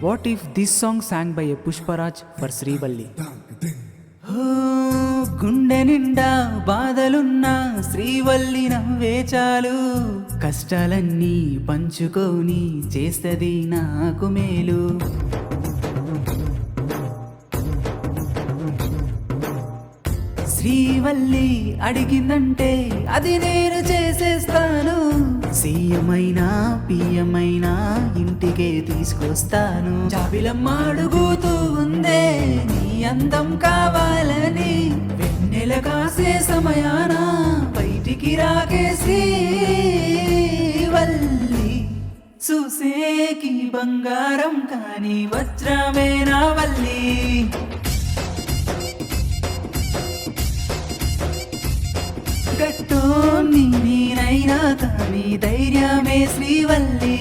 What if this song sang by a Pushparaj for Srivalli? గుండె నిండా బాధలున్నా శ్రీవల్లి నవ్వే చాలు, కష్టాలన్నీ పంచుకొని చేస్తది నాకు మేలు. శ్రీవల్లి అడిగిందంటే అది నేను చేసేస్తాను, సీఎమైనా పిఎమైనా ఇంటికే తీసుకొస్తాను. జాబిలమ్మ అడుగుతూ ఉందే నీ అందం కావాలని, వెన్నెల కాసే సమయాన బయటికి రాకేసి వల్లి, చూసేకి బంగారం కాని వజ్రమే నా వల్లి. గట్టో నేనైనా కానీ ధైర్యమే శ్రీవల్లి.